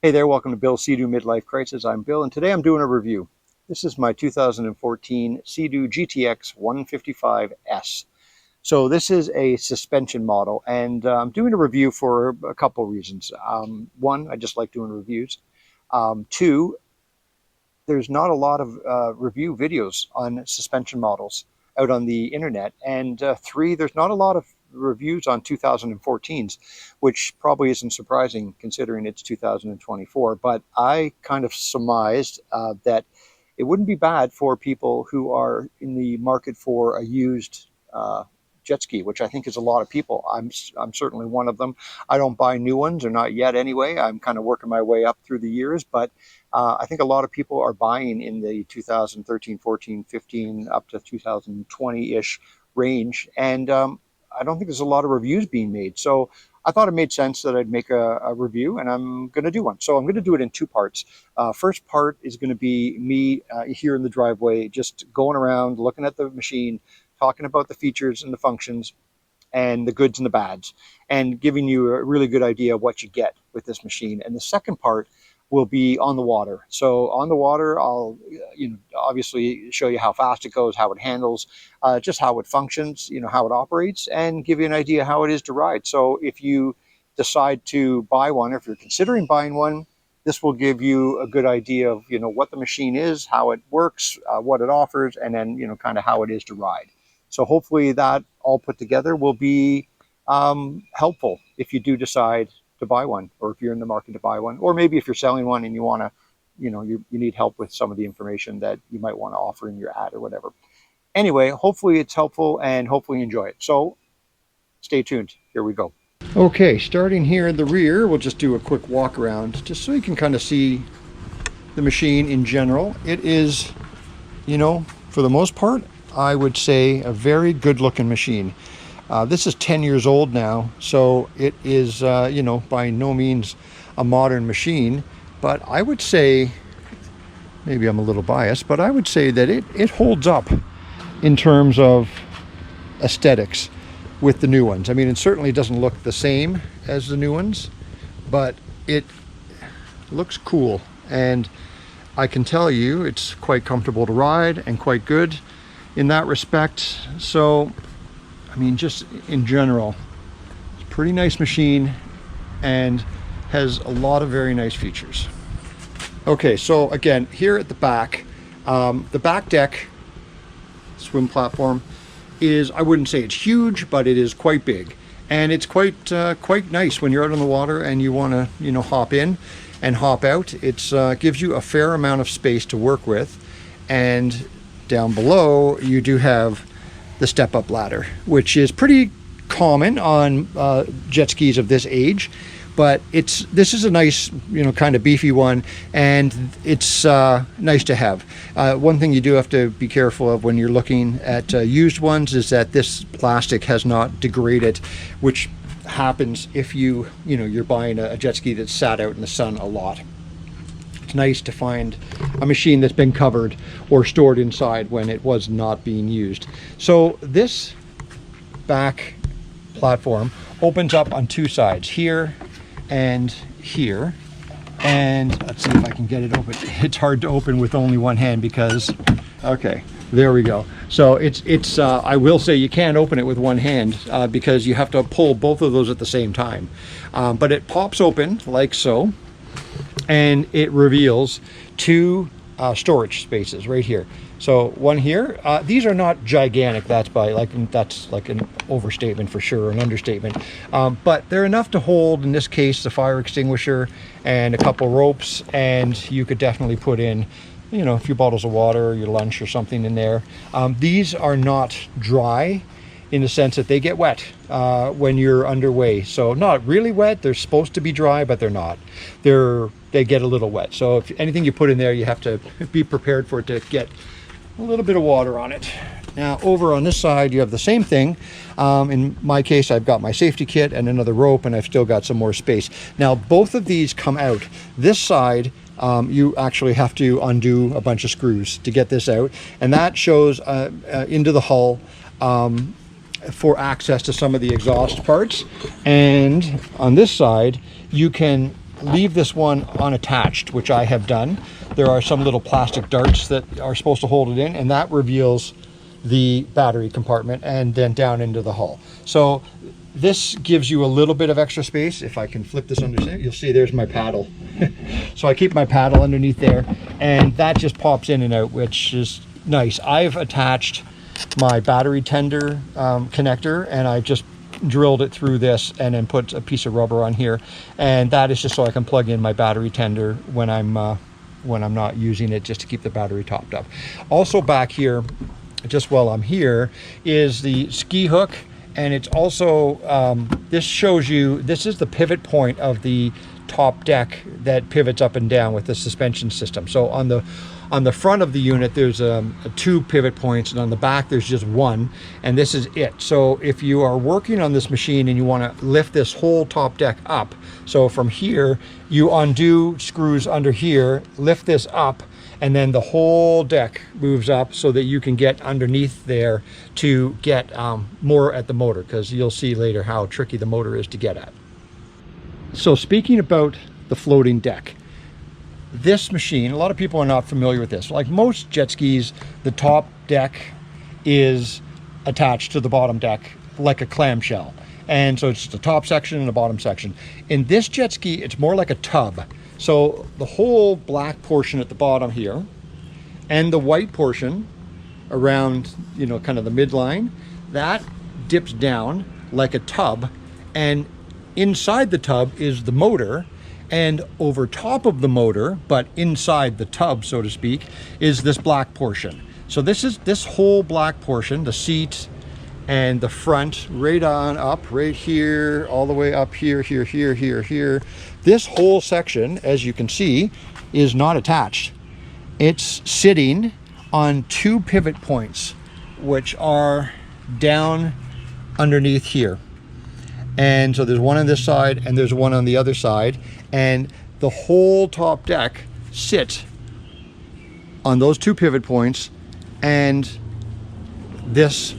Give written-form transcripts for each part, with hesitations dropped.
Hey there, welcome to Bill's Seadoo Midlife Crisis. I'm Bill, and today I'm doing a review. This is my 2014 Seadoo GTX 155S. So this is a suspension model, and I'm doing a review for a couple of reasons. One, I just like doing reviews. Two, there's not a lot of review videos on suspension models out on the internet. And three, there's not a lot of reviews on 2014s, which probably isn't surprising considering it's 2024. But I kind of surmised that it wouldn't be bad for people who are in the market for a used jet ski, which I think is a lot of people. I'm certainly one of them. I don't buy new ones, or not yet anyway. I'm kind of working my way up through the years, but I think a lot of people are buying in the 2013, 14, 15, up to 2020-ish range, and I don't think there's a lot of reviews being made. So I thought it made sense that I'd make a review, and I'm going to do one. So I'm going to do it in two parts. First part is going to be me here in the driveway, just going around, looking at the machine, talking about the features and the functions and the goods and the bads, and giving you a really good idea of what you get with this machine. And the second part will be on the water. So on the water, I'll obviously show you how fast it goes, how it handles, just how it functions, how it operates, and give you an idea how it is to ride. So if you decide to buy one, or if you're considering buying one, this will give you a good idea of what the machine is, how it works, what it offers, and then kind of how it is to ride. So hopefully that all put together will be helpful if you do decide to buy one, or if you're in the market to buy one, or maybe if you're selling one and you want to, you need help with some of the information that you might want to offer in your ad or whatever. Anyway, hopefully it's helpful and hopefully you enjoy it. So stay tuned. Here we go. Okay, starting here in the rear, we'll just do a quick walk around just so you can kind of see the machine in general. It is, for the most part, I would say a very good looking machine. This is 10 years old now, so it is, by no means a modern machine, but I would say, maybe I'm a little biased, but I would say that it holds up in terms of aesthetics with the new ones. I mean, it certainly doesn't look the same as the new ones, but it looks cool, and I can tell you it's quite comfortable to ride and quite good in that respect. So I mean, just in general, it's a pretty nice machine and has a lot of very nice features. Okay, so again, here at the back deck swim platform is, I wouldn't say it's huge, but it is quite big, and it's quite nice when you're out on the water and you want to hop in and hop out. It's gives you a fair amount of space to work with, and down below you do have the step-up ladder, which is pretty common on jet skis of this age, but this is a nice, kind of beefy one, and it's nice to have. One thing you do have to be careful of when you're looking at used ones is that this plastic has not degraded, which happens if you're buying a jet ski that's sat out in the sun a lot. It's nice to find a machine that's been covered or stored inside when it was not being used. So this back platform opens up on two sides, here and here. And let's see if I can get it open. It's hard to open with only one hand because, okay, there we go. So it's I will say you can't open it with one hand because you have to pull both of those at the same time. But it pops open like so, and it reveals two storage spaces right here. So one here, these are not gigantic, that's like an overstatement for sure, an understatement, but they're enough to hold, in this case, the fire extinguisher and a couple ropes, and you could definitely put in a few bottles of water or your lunch or something in there. These are not dry in the sense that they get wet when you're underway. So not really wet, they're supposed to be dry, but they're not. They get a little wet. So if anything you put in there, you have to be prepared for it to get a little bit of water on it. Now over on this side, you have the same thing. In my case, I've got my safety kit and another rope, and I've still got some more space. Now both of these come out. This side, you actually have to undo a bunch of screws to get this out, and that shows into the hull for access to some of the exhaust parts. And on this side, you can leave this one unattached, which I have done. There are some little plastic darts that are supposed to hold it in, and that reveals the battery compartment and then down into the hull. So this gives you a little bit of extra space. If I can flip this under, you'll see there's my paddle. So I keep my paddle underneath there, and that just pops in and out, which is nice. I've attached my battery tender connector, and I just drilled it through this and then put a piece of rubber on here, and that is just so I can plug in my battery tender when I'm not using it, just to keep the battery topped up. Also back here, just while I'm here, is the ski hook, and it's also this shows you, this is the pivot point of the top deck that pivots up and down with the suspension system. So on the front of the unit there's two pivot points, and on the back there's just one, and this is it. So if you are working on this machine and you want to lift this whole top deck up, so from here you undo screws under here, lift this up, and then the whole deck moves up so that you can get underneath there to get more at the motor, because you'll see later how tricky the motor is to get at. So speaking about the floating deck, this machine, a lot of people are not familiar with this. Like most jet skis, the top deck is attached to the bottom deck like a clamshell. And so it's the top section and the bottom section. In this jet ski, it's more like a tub. So the whole black portion at the bottom here and the white portion around, you know, kind of the midline, that dips down like a tub, and inside the tub is the motor, and over top of the motor, but inside the tub, so to speak, is this black portion. So this is this whole black portion, the seat and the front, right on up, right here, all the way up here, here, here, here, here. This whole section, as you can see, is not attached. It's sitting on two pivot points, which are down underneath here. And so there's one on this side and there's one on the other side, and the whole top deck sits on those two pivot points and this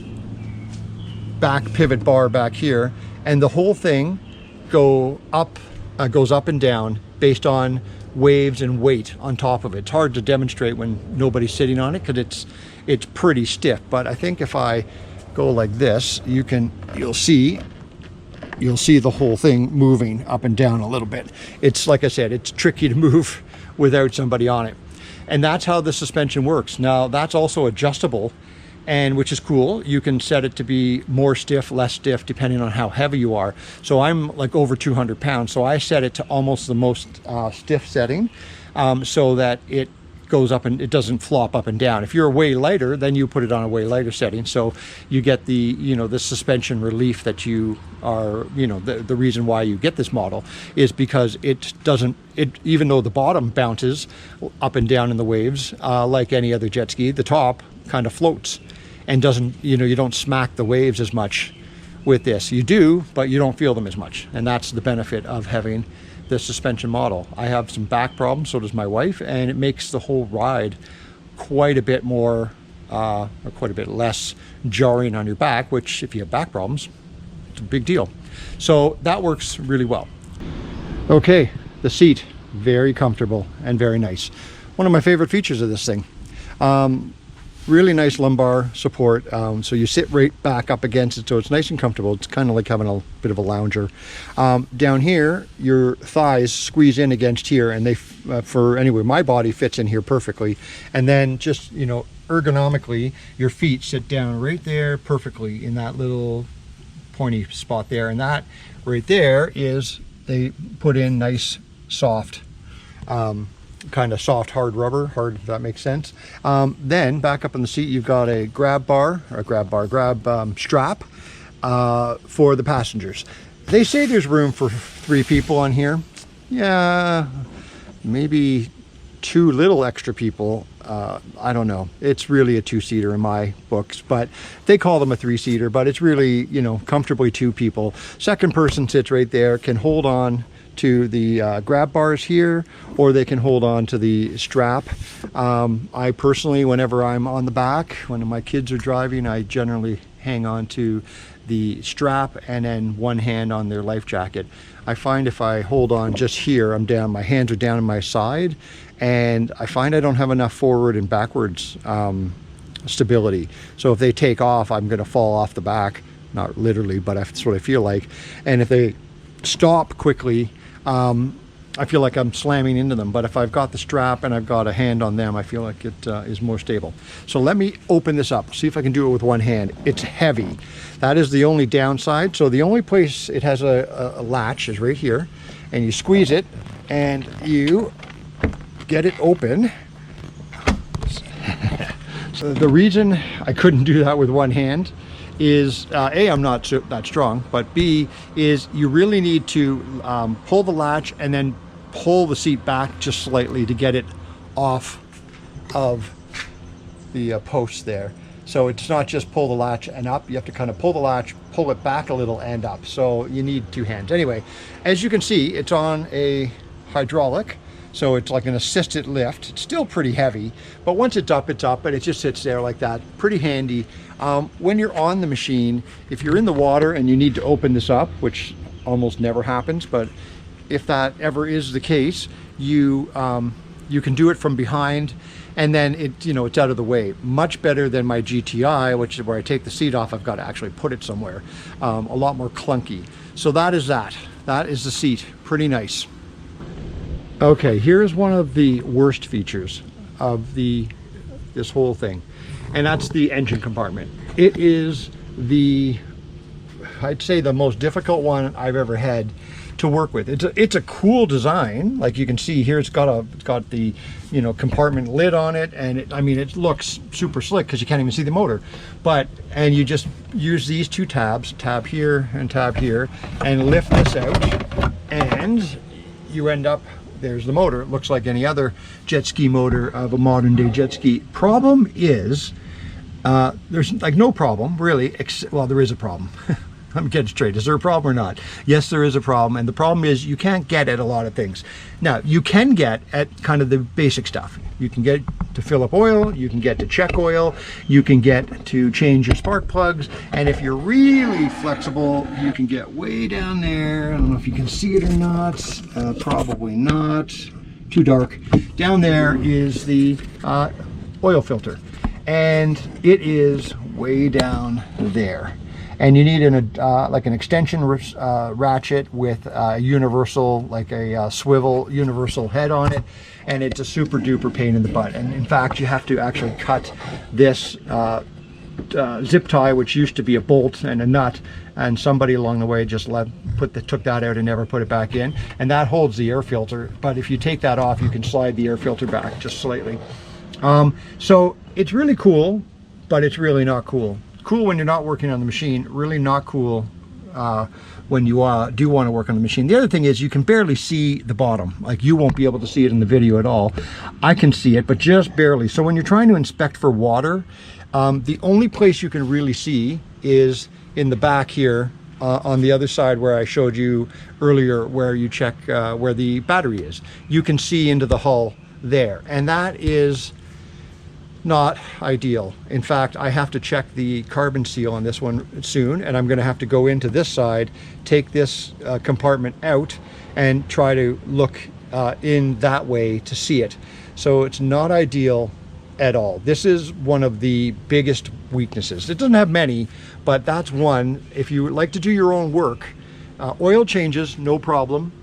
back pivot bar back here, and the whole thing goes up and down based on waves and weight on top of it. It's hard to demonstrate when nobody's sitting on it because it's pretty stiff, but I think if I go like this, you'll see the whole thing moving up and down a little bit. It's, like I said, it's tricky to move without somebody on it. And that's how the suspension works. Now that's also adjustable, and which is cool. You can set it to be more stiff, less stiff, depending on how heavy you are. So I'm like over 200 pounds, so I set it to almost the most stiff setting, so that it goes up and it doesn't flop up and down. If you're way lighter, then you put it on a way lighter setting, so you get the, you know, the suspension relief that you are, you know, the reason why you get this model is because it doesn't, even though the bottom bounces up and down in the waves like any other jet ski, the top kind of floats and doesn't, you know, you don't smack the waves as much with this. You do, but you don't feel them as much, and that's the benefit of having the suspension model. I have some back problems, so does my wife, and it makes the whole ride quite a bit more, or quite a bit less jarring on your back, which if you have back problems, it's a big deal. So that works really well. Okay, the seat, very comfortable and very nice. One of my favorite features of this thing. Really nice lumbar support, so you sit right back up against it, so it's nice and comfortable. It's kind of like having a bit of a lounger. Down here, your thighs squeeze in against here, and they, anyway, my body fits in here perfectly. And then just, you know, ergonomically, your feet sit down right there perfectly in that little pointy spot there, and that right there is, they put in nice soft, kind of soft hard rubber, hard, if that makes sense. Then back up in the seat, you've got a grab strap for the passengers. They say there's room for 3 people on here. Yeah, maybe 2 little extra people. I don't know. It's really a 2-seater in my books, but they call them a 3-seater, but it's really, you know, comfortably 2 people. Second person sits right there, can hold on to the grab bars here, or they can hold on to the strap. I personally, whenever I'm on the back, when my kids are driving, I generally hang on to the strap and then one hand on their life jacket. I find if I hold on just here, I'm down, my hands are down on my side, and I find I don't have enough forward and backwards stability. So if they take off, I'm going to fall off the back, not literally, but that's what I feel like. And if they stop quickly, I feel like I'm slamming into them. But if I've got the strap and I've got a hand on them, I feel like it is more stable. So let me open this up, see if I can do it with one hand. It's heavy. That is the only downside. So the only place it has a latch is right here, and you squeeze it and you get it open. So the reason I couldn't do that with one hand is A, I'm not that strong, but B, is you really need to pull the latch and then pull the seat back just slightly to get it off of the posts there. So it's not just pull the latch and up, you have to kind of pull the latch, pull it back a little and up. So you need two hands. Anyway, as you can see, it's on a hydraulic. So it's like an assisted lift. It's still pretty heavy, but once it's up, and it just sits there like that. Pretty handy. When you're on the machine, if you're in the water and you need to open this up, which almost never happens, but if that ever is the case, you can do it from behind, and then it's out of the way. Much better than my GTI, which is where I take the seat off, I've got to actually put it somewhere. A lot more clunky. So that is the seat. Pretty nice. Okay, here's one of the worst features of this whole thing, and that's the engine compartment. It is I'd say the most difficult one I've ever had to work with. It's a cool design. Like you can see here, it's got the compartment lid on it, and it looks super slick because you can't even see the motor. And you just use these two tabs, tab here and tab here, and lift this out, and you end up. There's the motor. It looks like any other jet ski motor of a modern day jet ski. Problem is, there's like no problem really, well, there is a problem. Let me get it straight. Is there a problem or not? Yes, there is a problem, and the problem is you can't get at a lot of things. Now, you can get at kind of the basic stuff. You can get to fill up oil, you can get to check oil, you can get to change your spark plugs, and if you're really flexible, you can get way down there. I don't know if you can see it or not. Probably not. Too dark. Down there is the oil filter, and it is way down there. And you need like an extension ratchet with a universal, like a swivel universal head on it, and it's a super duper pain in the butt. And in fact, you have to actually cut this zip tie, which used to be a bolt and a nut, and somebody along the way just took that out and never put it back in, and that holds the air filter. But if you take that off, you can slide the air filter back just slightly. So it's really cool, but it's really not cool. Cool when you're not working on the machine, really not cool when you do want to work on the machine. The other thing is you can barely see the bottom. Like, you won't be able to see it in the video at all. I can see it, but just barely. So when you're trying to inspect for water, the only place you can really see is in the back here on the other side where I showed you earlier, where you check where the battery is. You can see into the hull there, and that is not ideal. In fact, I have to check the carbon seal on this one soon, and I'm going to have to go into this side, take this compartment out, and try to look in that way to see it. So it's not ideal at all. This is one of the biggest weaknesses. It doesn't have many, but that's one. If you like to do your own work, oil changes, no problem,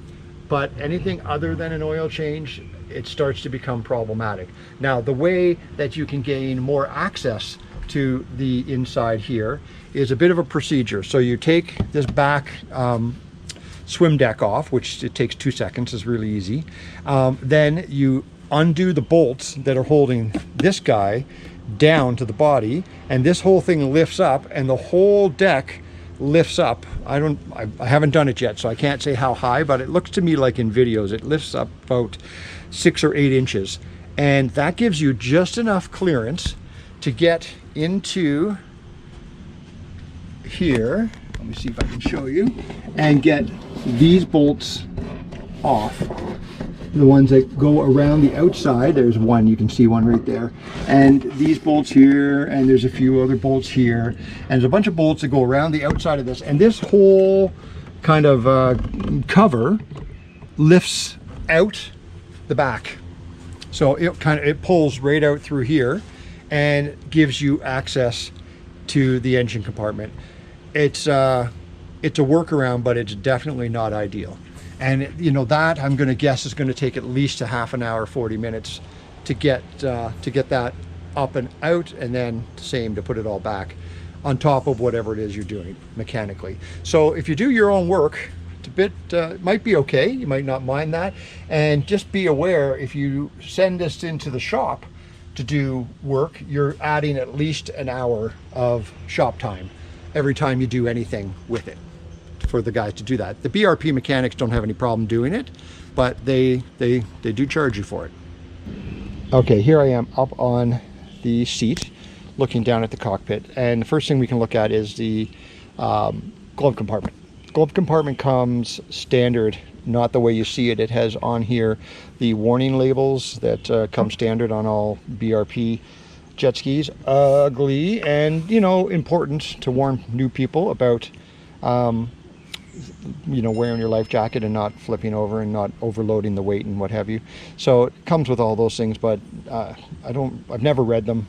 but anything other than an oil change, it starts to become problematic. Now, the way that you can gain more access to the inside here is a bit of a procedure. So you take this back swim deck off, which it takes 2 seconds, is really easy. Then you undo the bolts that are holding this guy down to the body, and this whole thing lifts up, and the whole deck lifts up. I haven't done it yet, so I can't say how high, but it looks to me like in videos it lifts up about 6 or 8 inches, and that gives you just enough clearance to get into here. Let me see if I can show you, and get these bolts off. the ones that go around the outside. There's one, you can see one right there, and these bolts here, and there's a few other bolts here, and there's a bunch of bolts that go around the outside of this, and this whole kind of cover lifts out the back, so it pulls right out through here and gives you access to the engine compartment. It's a workaround, but it's definitely not ideal. And you know, that I'm going to guess is going to take at least a half an hour, 40 minutes to get that up and out, and then same to put it all back on top of whatever it is you're doing mechanically. So if you do your own work, it's a bit might be okay. You might not mind that, and just be aware, if you send this into the shop to do work, you're adding at least an hour of shop time every time you do anything with it, for the guys to do that. The BRP mechanics don't have any problem doing it, but they do charge you for it. Okay, here I am up on the seat looking down at the cockpit, and the first thing we can look at is the glove compartment. Glove compartment comes standard, not the way you see it. It has on here the warning labels that come standard on all BRP jet skis. Ugly, and you know, important to warn new people about you know, wearing your life jacket and not flipping over and not overloading the weight and what have you. So it comes with all those things, but I've never read them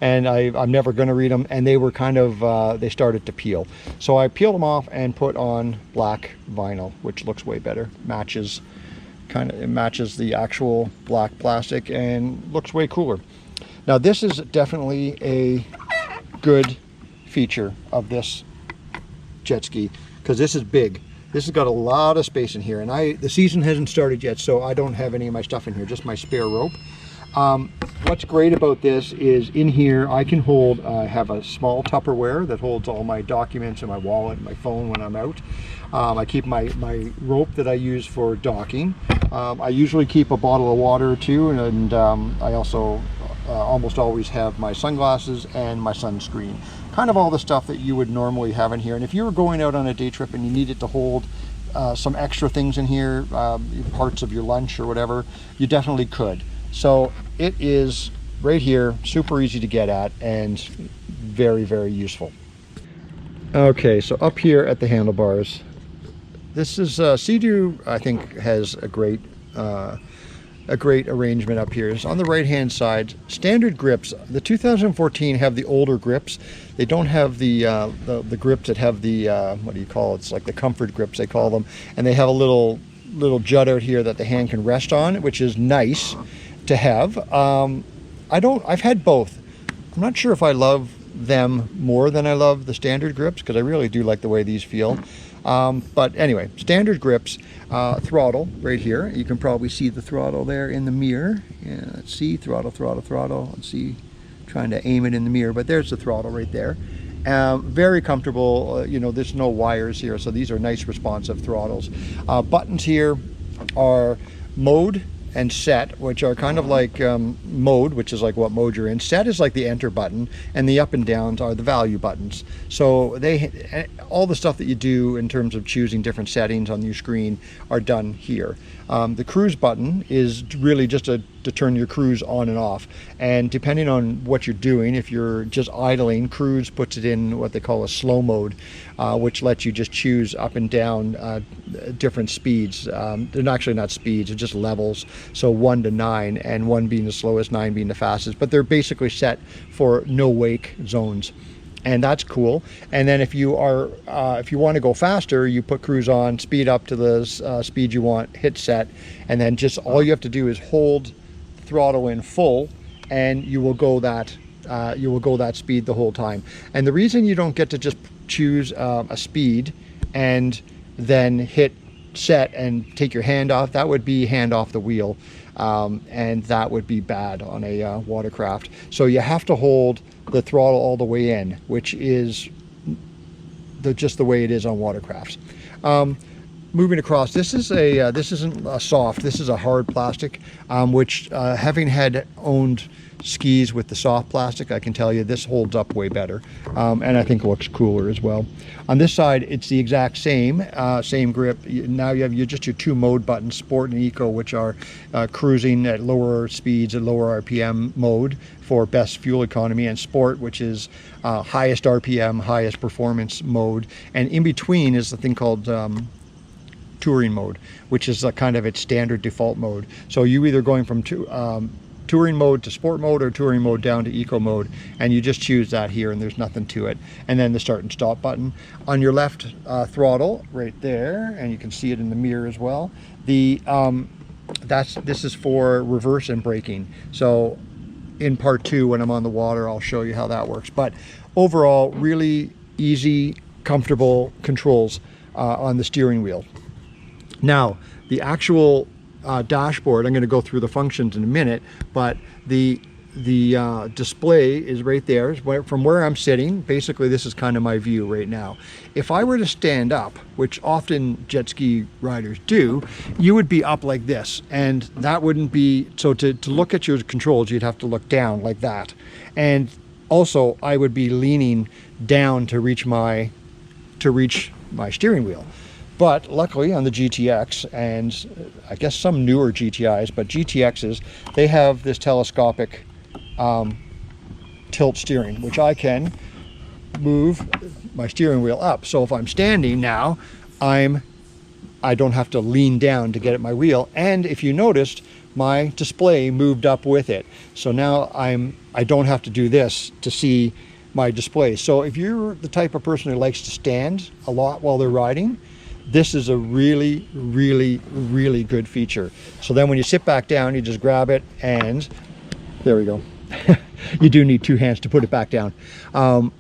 and I'm never going to read them, and they were kind of they started to peel, so I peeled them off and put on black vinyl, which looks way better, matches the actual black plastic and looks way cooler. Now this is definitely a good feature of this jet ski, because this is big. This has got a lot of space in here, and the season hasn't started yet, so I don't have any of my stuff in here, just my spare rope. What's great about this is in here I can hold, I have a small Tupperware that holds all my documents and my wallet and my phone when I'm out. I keep my rope that I use for docking. I usually keep a bottle of water too, and I also almost always have my sunglasses and my sunscreen. Kind of all the stuff that you would normally have in here. And if you were going out on a day trip and you needed to hold some extra things in here, parts of your lunch or whatever, you definitely could. So it is right here, super easy to get at, and very, very useful. Okay, so up here at the handlebars, this is Seadoo, I think, has a great arrangement up here. It's on the right hand side, standard grips. The 2014 have the older grips. They don't have the grips that have the what do you call it? It's like the comfort grips, they call them, and they have a little jut out here that the hand can rest on, which is nice to have. I've had both. I'm not sure if I love them more than I love the standard grips, because I really do like the way these feel. But anyway, standard grips, throttle right here. You can probably see the throttle there in the mirror. Yeah, let's see, throttle. Let's see, trying to aim it in the mirror, but there's the throttle right there. Very comfortable. You know, there's no wires here, so these are nice responsive throttles. Buttons here are mode and set, which are kind of like mode, which is like what mode you're in. Set is like the enter button, and the up and downs are the value buttons. So all the stuff that you do in terms of choosing different settings on your screen are done here. The cruise button is really just to turn your cruise on and off, and depending on what you're doing, if you're just idling, cruise puts it in what they call a slow mode, which lets you just choose up and down different speeds. They're actually not speeds, they're just levels, so 1 to 9, and 1 being the slowest, 9 being the fastest, but they're basically set for no wake zones. And that's cool. And then if you want to go faster, you put cruise on, speed up to the speed you want, hit set, and then just all you have to do is hold throttle in full, and you will go that speed the whole time. And the reason you don't get to just choose a speed and then hit set and take your hand off, that would be hand off the wheel, and that would be bad on a watercraft. So you have to hold the throttle all the way in, which is just the way it is on watercrafts. moving across, this is a this isn't a soft, this is a hard plastic, which having owned skis with the soft plastic, I can tell you this holds up way better, and I think it looks cooler as well. On this side, it's the exact same grip. Now you have just your two mode buttons, Sport and Eco, which are cruising at lower speeds and lower RPM mode for best fuel economy, and Sport, which is highest RPM, highest performance mode, and in between is the thing called touring mode, which is kind of its standard default mode. So you either going from touring mode to sport mode or touring mode down to eco mode, and you just choose that here, and there's nothing to it. And then the start and stop button on your left throttle right there, and you can see it in the mirror as well. This is for reverse and braking. So in part 2, when I'm on the water, I'll show you how that works. But overall, really easy, comfortable controls on the steering wheel. Now, the actual dashboard, I'm going to go through the functions in a minute, but the display is right there. From where I'm sitting, basically this is kind of my view right now. If I were to stand up, which often jet ski riders do, you would be up like this, and that wouldn't be, so to look at your controls, you'd have to look down like that. And also, I would be leaning down to reach my steering wheel. But luckily on the GTX, and I guess some newer GTIs, but GTXs, they have this telescopic tilt steering, which I can move my steering wheel up. So if I'm standing now, I don't have to lean down to get at my wheel. And if you noticed, my display moved up with it. So now I don't have to do this to see my display. So if you're the type of person who likes to stand a lot while they're riding, this is a really, really, really good feature. So then when you sit back down, you just grab it, and there we go. You do need two hands to put it back down.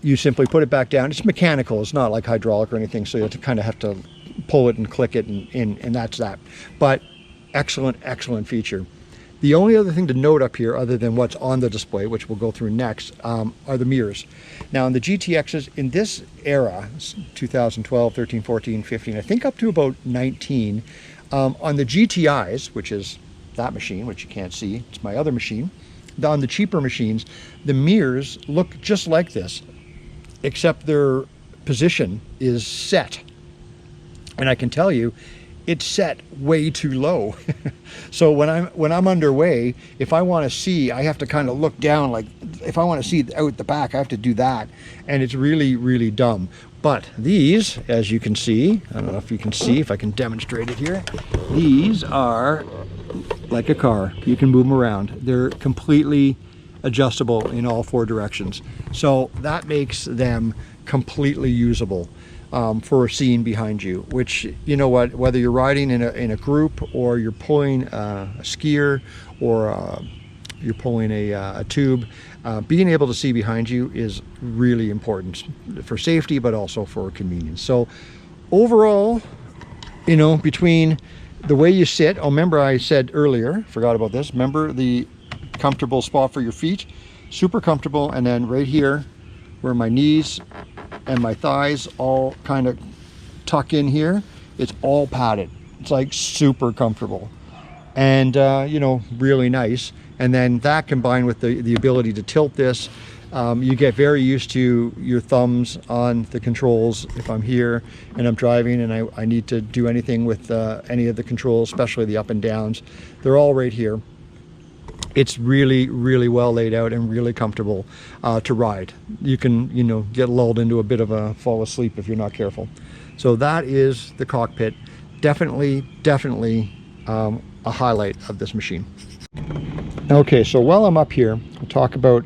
You simply put it back down. It's mechanical. It's not like hydraulic or anything, so you have to kind of pull it and click it, and that's that. But excellent, excellent feature. The only other thing to note up here, other than what's on the display, which we'll go through next, are the mirrors. Now in the GTXs, in this era, 2012, 13, 14, 15, I think up to about 19, on the GTIs, which is that machine, which you can't see, it's my other machine, on the cheaper machines, the mirrors look just like this, except their position is set. And I can tell you, it's set way too low. So when I'm underway, if I want to see, I have to kind of look down. Like if I want to see out the back, I have to do that, and it's really, really dumb. But these, as you can see, I don't know if you can see, if I can demonstrate it here, these are like a car. You can move them around. They're completely adjustable in all 4 directions. So that makes them completely usable for a scene behind you, which, you know what, whether you're riding in a group, or you're pulling a skier, or you're pulling a tube, being able to see behind you is really important for safety, but also for convenience. So overall, you know, between the way you sit, oh, remember I said earlier, forgot about this, remember the comfortable spot for your feet, super comfortable, and then right here where my knees and my thighs all kind of tuck in here, it's all padded. It's like super comfortable, and you know, really nice. And then that combined with the ability to tilt this, you get very used to your thumbs on the controls. If I'm here and I'm driving and I need to do anything with any of the controls, especially the up and downs, they're all right here. It's really, really well laid out and really comfortable to ride. You can, you know, get lulled into a bit of a fall asleep if you're not careful. So that is the cockpit. Definitely a highlight of this machine. Okay, so while I'm up here, I'll talk about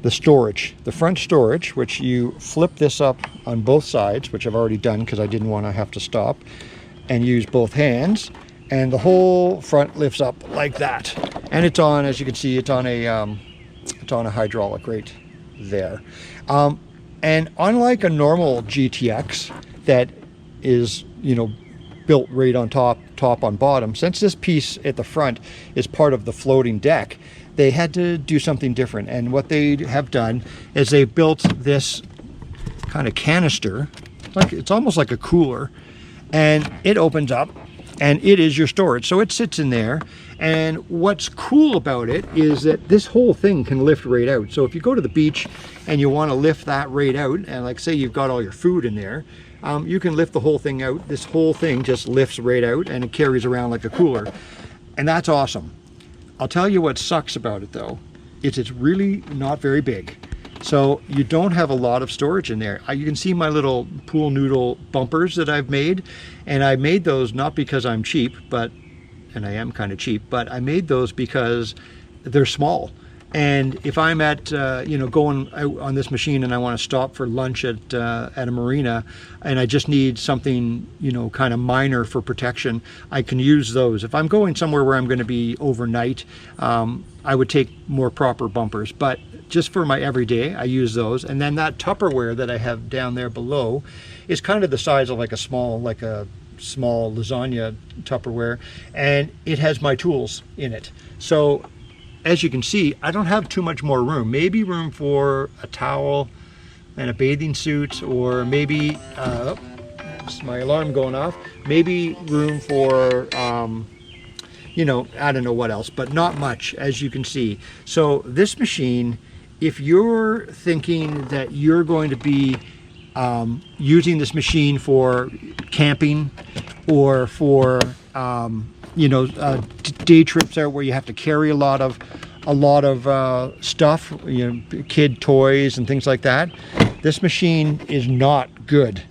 the storage. The front storage, which you flip this up on both sides, which I've already done because I didn't want to have to stop, and use both hands. And the whole front lifts up like that, and it's on, as you can see, it's on a hydraulic right there. And unlike a normal GTX that is, you know, built right on top on bottom, since this piece at the front is part of the floating deck, they had to do something different. And what they have done is they built this kind of canister, like it's almost like a cooler. and it opens up and it is your storage. So it sits in there. And what's cool about it is that this whole thing can lift right out. So if you go to the beach and you want to lift that right out, and like say you've got all your food in there, you can lift the whole thing out. This whole thing just lifts right out and it carries around like a cooler. And that's awesome. I'll tell you what sucks about it though, is it's really not very big. So you don't have a lot of storage in there. You can see my little pool noodle bumpers that I've made. And I made those not because I'm cheap, and I am kind of cheap, but I made those because they're small. And if I'm at, going out on this machine and I want to stop for lunch at a marina and I just need something, kind of minor for protection, I can use those. If I'm going somewhere where I'm going to be overnight, I would take more proper bumpers. But just for my everyday, I use those. And then that Tupperware that I have down there below is kind of the size of like a small lasagna Tupperware, and it has my tools in it. So as you can see, I don't have too much more room. Maybe room for a towel and a bathing suit, or maybe it's my alarm going off, maybe room for I don't know what else, but not much, as you can see. So this machine, if you're thinking that you're going to be using this machine for camping or for day trips out where you have to carry a lot of stuff, kid toys and things like that, this machine is not good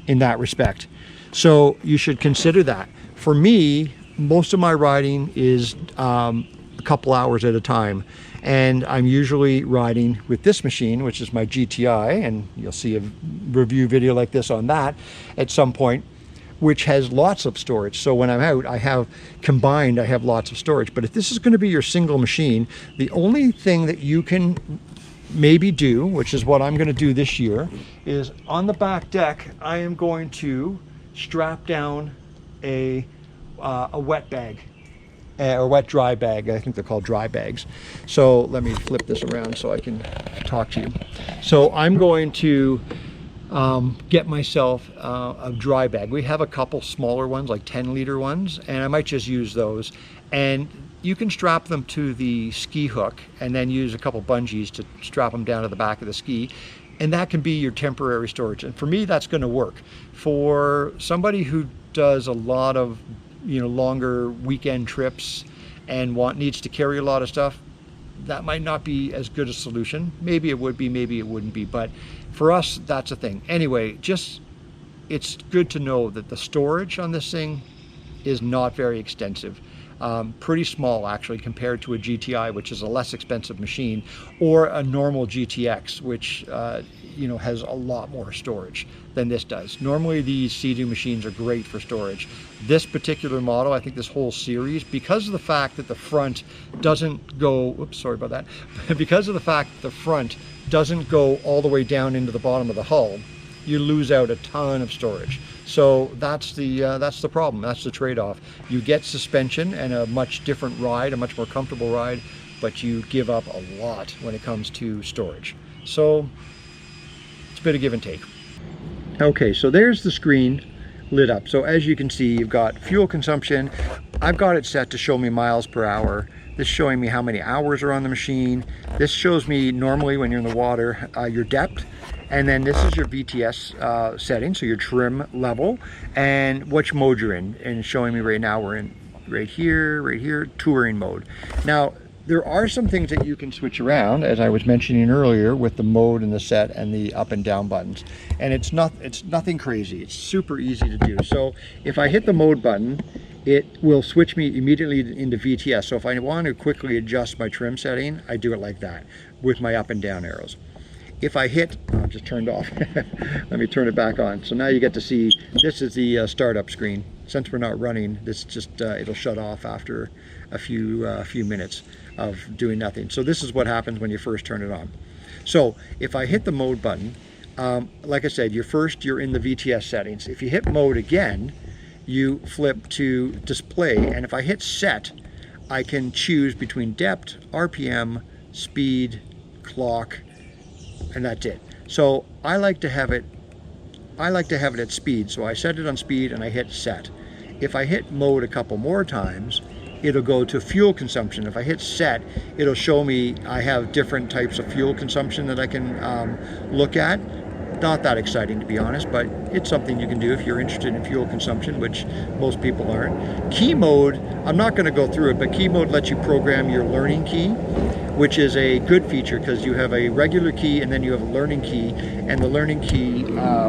in that respect. So you should consider that. For me, most of my riding is a couple hours at a time. And I'm usually riding with this machine, which is my GTI, and you'll see a review video like this on that at some point, which has lots of storage. So when I'm out, I have lots of storage. But if this is going to be your single machine, the only thing that you can maybe do, which is what I'm going to do this year, is on the back deck, I am going to strap down a wet bag. Or wet dry bag. I think they're called dry bags. So let me flip this around so I can talk to you. So I'm going to get myself a dry bag. We have a couple smaller ones, like 10-liter ones, and I might just use those. And you can strap them to the ski hook and then use a couple bungees to strap them down to the back of the ski. And that can be your temporary storage. And for me, that's going to work. For somebody who does a lot of longer weekend trips and needs to carry a lot of stuff, that might not be as good a solution. Maybe it would be, maybe it wouldn't be, but for us, that's a thing. Anyway, it's good to know that the storage on this thing is not very extensive. Pretty small actually compared to a GTI, which is a less expensive machine, or a normal GTX, which has a lot more storage than this does. Normally these Seadoo machines are great for storage. This particular model, I think this whole series, because of the fact that the front doesn't go, oops, sorry about that, because of the fact that the front doesn't go all the way down into the bottom of the hull, you lose out a ton of storage. So that's the problem. That's the trade-off. You get suspension and a much different ride, a much more comfortable ride, but you give up a lot when it comes to storage. So it's a bit of give and take. Okay, so there's the screen lit up. So as you can see, you've got fuel consumption. I've got it set to show me miles per hour. This is showing me how many hours are on the machine. This shows me normally when you're in the water, your depth. And then this is your VTS setting, so your trim level, and which mode you're in. And it's showing me right now we're in right here, touring mode. Now, there are some things that you can switch around, as I was mentioning earlier, with the mode and the set and the up and down buttons. And it's nothing crazy. It's super easy to do. So if I hit the mode button, it will switch me immediately into VTS. So if I want to quickly adjust my trim setting, I do it like that with my up and down arrows. If I hit, oh, it just turned off. Let me turn it back on. So now you get to see, this is the startup screen. Since we're not running, this just, it'll shut off after a few minutes of doing nothing. So this is what happens when you first turn it on. So if I hit the mode button, like I said, you're in the VTS settings. If you hit mode again, you flip to display. And if I hit set, I can choose between depth, RPM, speed, clock, and that's it. So I like to have it I like to have it at speed, so I set it on speed and I hit set. If I hit mode a couple more times, it'll go to fuel consumption. If I hit set, it'll show me I have different types of fuel consumption that I can look at. Not that exciting, to be honest, but it's something you can do if you're interested in fuel consumption, which most people aren't. Key mode, I'm not going to go through it, but key mode lets you program your learning key, which is a good feature because you have a regular key and then you have a learning key, and the learning key,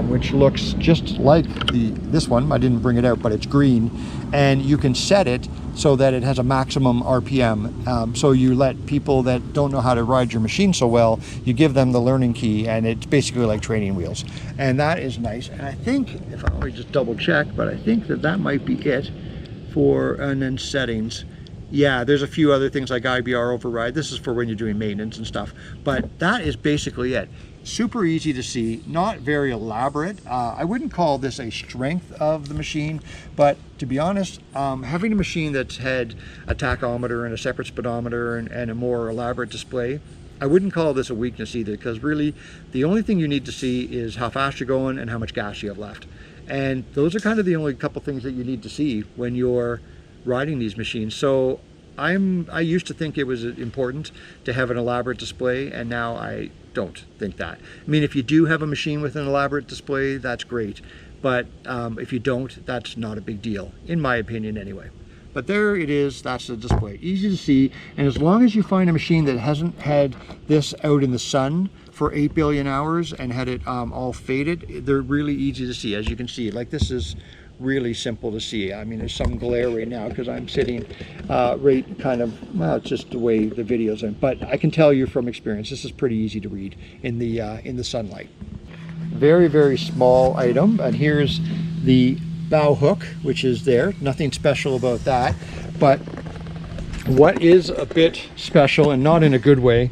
which looks just like this one, I didn't bring it out, but it's green, and you can set it so that it has a maximum RPM. So you let people that don't know how to ride your machine so well, you give them the learning key, and it's basically like training wheels. And that is nice. And I think, if I always just double check, but I think that might be it for, and then settings. Yeah, there's a few other things like IBR override. This is for when you're doing maintenance and stuff. But that is basically it. Super easy to see, not very elaborate. I wouldn't call this a strength of the machine, but to be honest, having a machine that's had a tachometer and a separate speedometer and a more elaborate display, I wouldn't call this a weakness either, because really the only thing you need to see is how fast you're going and how much gas you have left. And those are kind of the only couple things that you need to see when you're riding these machines. So I used to think it was important to have an elaborate display, and now I don't think that. I mean, if you do have a machine with an elaborate display, that's great. But if you don't, that's not a big deal, in my opinion anyway. But there it is, that's the display. Easy to see, and as long as you find a machine that hasn't had this out in the sun for 8 billion hours and had it all faded, they're really easy to see. As you can see, like, this is really simple to see. I mean, there's some glare right now because I'm sitting right kind of, well, it's just the way the video's in, but I can tell you from experience, this is pretty easy to read in the sunlight. Very, very small item, and here's the bow hook, which is there. Nothing special about that, but what is a bit special, and not in a good way,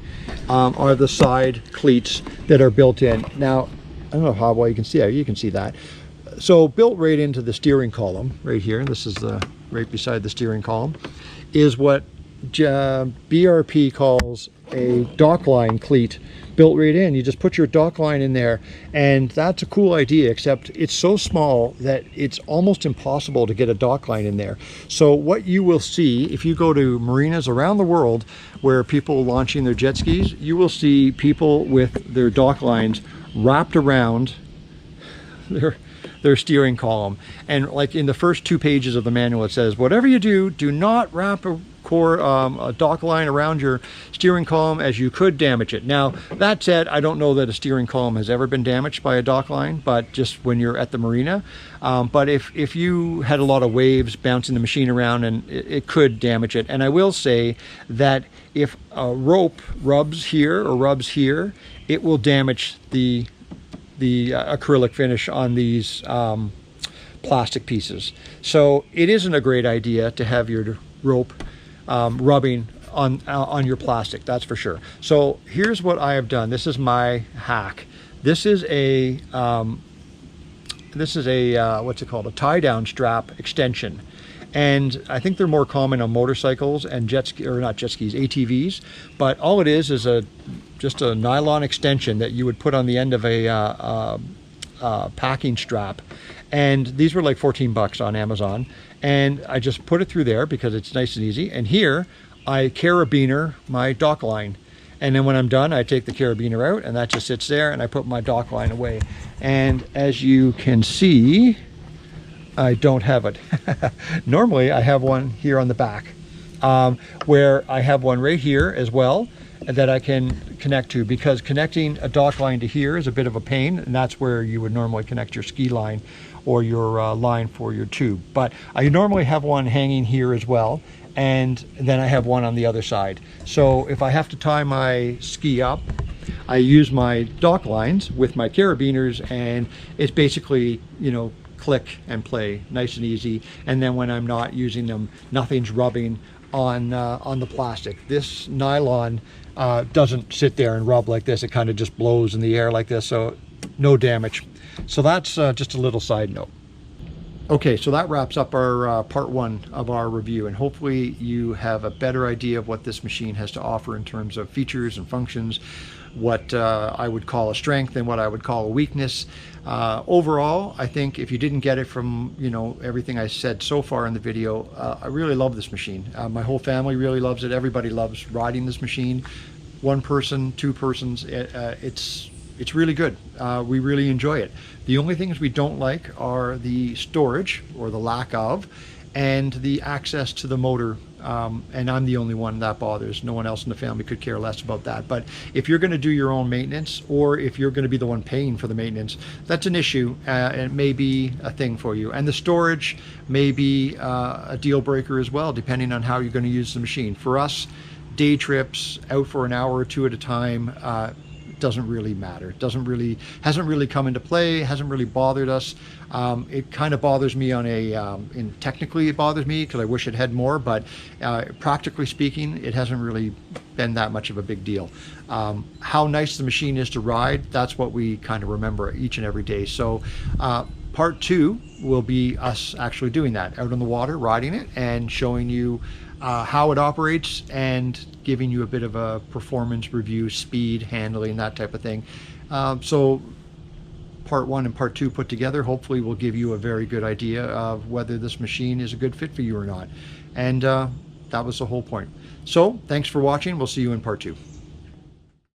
are the side cleats that are built in. Now, I don't know how well you can see it. You can see that. So built right into the steering column right here, this is right beside the steering column, is what BRP calls a dock line cleat, built right in. You just put your dock line in there, and that's a cool idea, except it's so small that it's almost impossible to get a dock line in there. So what you will see if you go to marinas around the world where people are launching their jet skis, you will see people with their dock lines wrapped around their steering column. And like in the first 2 pages of the manual, it says, whatever you do, do not wrap a dock line around your steering column, as you could damage it. Now, that said, I don't know that a steering column has ever been damaged by a dock line, but just when you're at the marina. But if you had a lot of waves bouncing the machine around, and it could damage it. And I will say that if a rope rubs here or rubs here, it will damage the acrylic finish on these plastic pieces. So it isn't a great idea to have your rope rubbing on your plastic, that's for sure. So here's what I have done. This is my hack. This is a what's it called? A tie-down strap extension. And I think they're more common on motorcycles and not jet skis, ATVs. But all it is just a nylon extension that you would put on the end of a packing strap. And these were like 14 bucks on Amazon. And I just put it through there because it's nice and easy. And here I carabiner my dock line. And then when I'm done, I take the carabiner out, and that just sits there, and I put my dock line away. And as you can see, I don't have it. Normally I have one here on the back, where I have one right here as well that I can connect to, because connecting a dock line to here is a bit of a pain, and that's where you would normally connect your ski line or your line for your tube. But I normally have one hanging here as well, and then I have one on the other side. So if I have to tie my ski up, I use my dock lines with my carabiners, and it's basically, you know, click and play, nice and easy. And then when I'm not using them, nothing's rubbing on the plastic. This nylon doesn't sit there and rub like this. It kind of just blows in the air like this, so no damage. So that's just a little side note. Okay, so that wraps up our part one of our review, and hopefully you have a better idea of what this machine has to offer in terms of features and functions, what I would call a strength and what I would call a weakness. Overall, I think if you didn't get it from everything I said so far in the video, I really love this machine. My whole family really loves it. Everybody loves riding this machine. One person, two persons, it's really good. We really enjoy it. The only things we don't like are the storage, or the lack of, and the access to the motor. And I'm the only one that bothers. No one else in the family could care less about that. But if you're going to do your own maintenance, or if you're going to be the one paying for the maintenance, that's an issue, and it may be a thing for you. And the storage may be a deal breaker as well, depending on how you're going to use the machine. For us, day trips out for an hour or two at a time, doesn't really matter. Hasn't really come into play, hasn't really bothered us. It kind of bothers me on and technically it bothers me because I wish it had more, but practically speaking, it hasn't really been that much of a big deal. How nice the machine is to ride, that's what we kind of remember each and every day. So part two will be us actually doing that, out on the water, riding it, and showing you how it operates and giving you a bit of a performance review, speed, handling, that type of thing. So part one and part two put together hopefully will give you a very good idea of whether this machine is a good fit for you or not. And that was the whole point. So thanks for watching. We'll see you in part two.